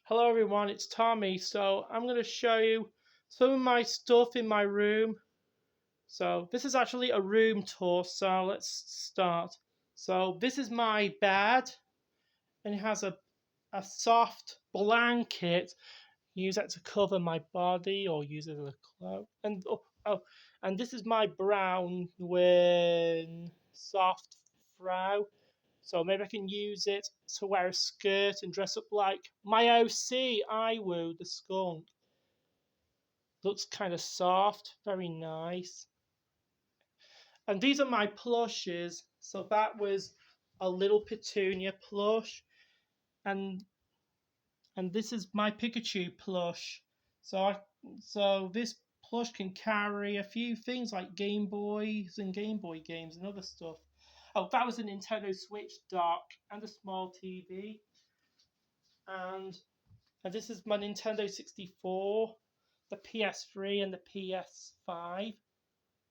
Hello everyone, it's Tommy. So I'm going to show you some of my stuff in my room. So this is actually a room tour, so let's start. So this is my bed, and it has a soft blanket. Use that to cover my body or use it as a cloak. And this is my brown with soft frow. So maybe I can use it to wear a skirt and dress up like my OC, Iwoo, the skunk. Looks kind of soft, very nice. And these are my plushes. So that was a little Petunia plush, and and this is my Pikachu plush. So so this plush can carry a few things like Game Boys and Game Boy games and other stuff. Oh, that was a Nintendo Switch dock and a small TV. And and this is my Nintendo 64, the PS3 and the PS5.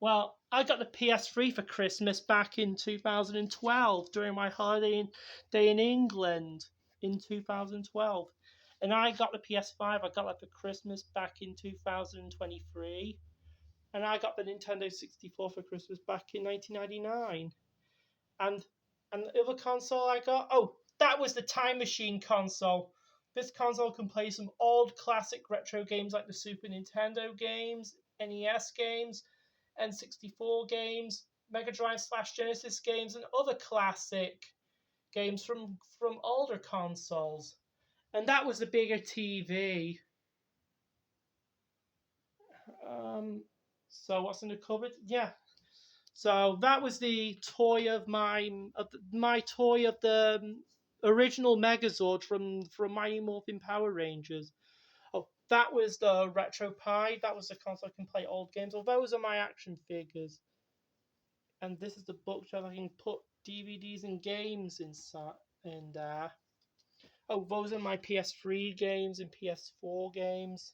Well, I got the PS3 for Christmas back in 2012 during my holiday day in England in 2012. And I got the PS5, I got that for Christmas back in 2023. And I got the Nintendo 64 for Christmas back in 1999. And the other console I got, oh, that was the Time Machine console. This console can play some old classic retro games like the Super Nintendo games, NES games, N64 games, Mega Drive / Genesis games, and other classic games from older consoles. And that was the bigger TV. Um, so what's in the cupboard? Yeah. So that was the toy of my toy of the original Megazord from Mighty Morphin Power Rangers. Oh, that was the Retro Pie. That was the console I can play old games. Oh, those are my action figures. And this is the bookshelf. I can put DVDs and games inside in there. Oh, those are my PS3 games and PS4 games.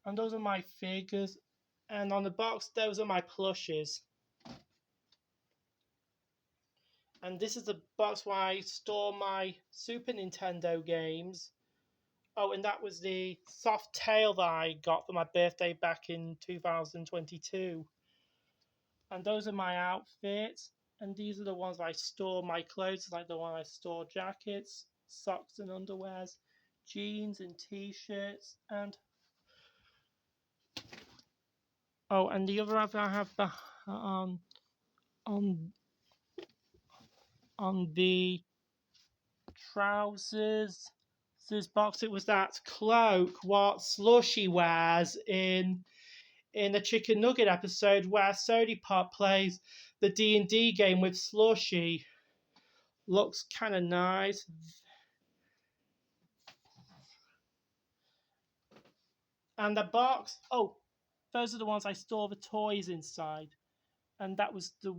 And those are my figures. And on the box, those are my plushes. And this is the box where I store my Super Nintendo games. Oh, and that was the soft tail that I got for my birthday back in 2022. And those are my outfits. And these are the ones I store my clothes, like the one I store jackets, socks and underwears, jeans and t-shirts, and oh, and the other outfit I have on on the trousers. This box, it was that cloak what Slushy wears in the Chicken Nugget episode where Sody Pop plays the D&D game with Slushy. Looks kind of nice. And the box, oh, those are the ones I store the toys inside. And that was the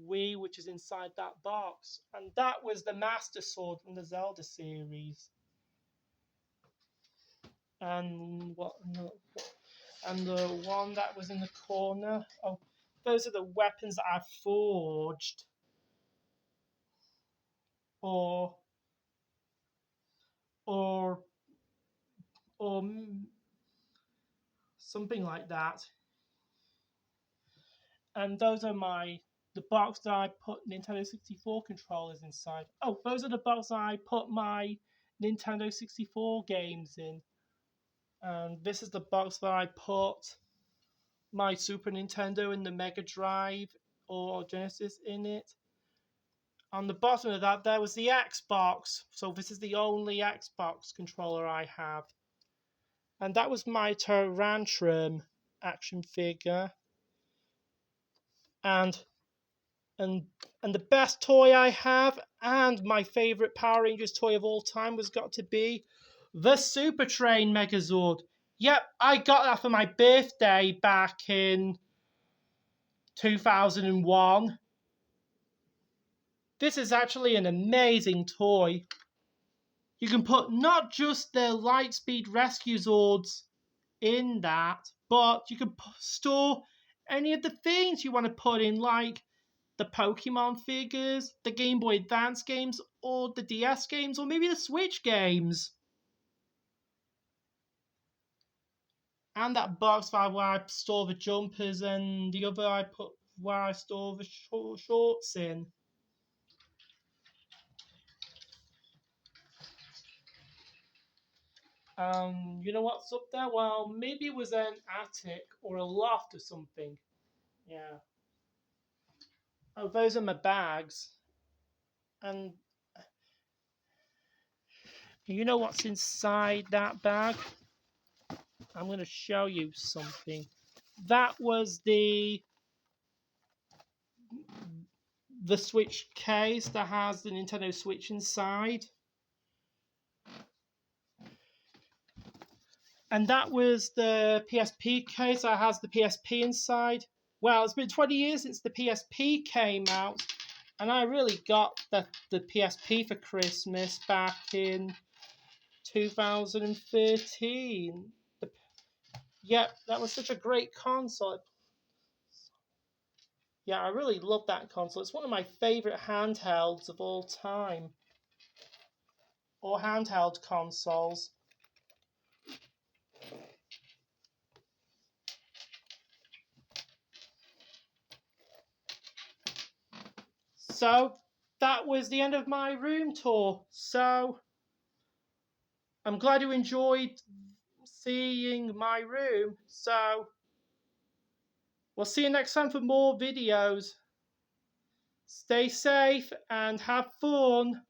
Wii, which is inside that box. And that was the Master Sword from the Zelda series. And what? And the one that was in the corner. Oh, those are the weapons that I've forged, or or or something like that. And those are the box that I put Nintendo 64 controllers inside. Oh, those are the box that I put my Nintendo 64 games in. And this is the box that I put my Super Nintendo and the Mega Drive or Genesis in it. On the bottom of that, there was the Xbox. So this is the only Xbox controller I have. And that was my Tyrantrum action figure. And and and the best toy I have, and my favorite Power Rangers toy of all time, was got to be the Super Train Megazord. Yep, I got that for my birthday back in 2001. This is actually an amazing toy. You can put not just the Lightspeed Rescue Zords in that, but you can store any of the things you want to put in, like the Pokemon figures, the Game Boy Advance games, or the DS games, or maybe the Switch games. And that box where I store the jumpers, and the other I put where I store the shorts in. You know what's up there? Well, maybe it was an attic or a loft or something. Yeah. Oh, those are my bags. And you know what's inside that bag? I'm going to show you something. That was the Switch case that has the Nintendo Switch inside. And that was the PSP case that has the PSP inside. Well, it's been 20 years since the PSP came out, and I really got the PSP for Christmas back in 2013. Yep, that was such a great console. Yeah, I really love that console. It's one of my favorite handhelds of all time, or handheld consoles. So that was the end of my room tour. So I'm glad you enjoyed seeing my room. So we'll see you next time for more videos. Stay safe and have fun.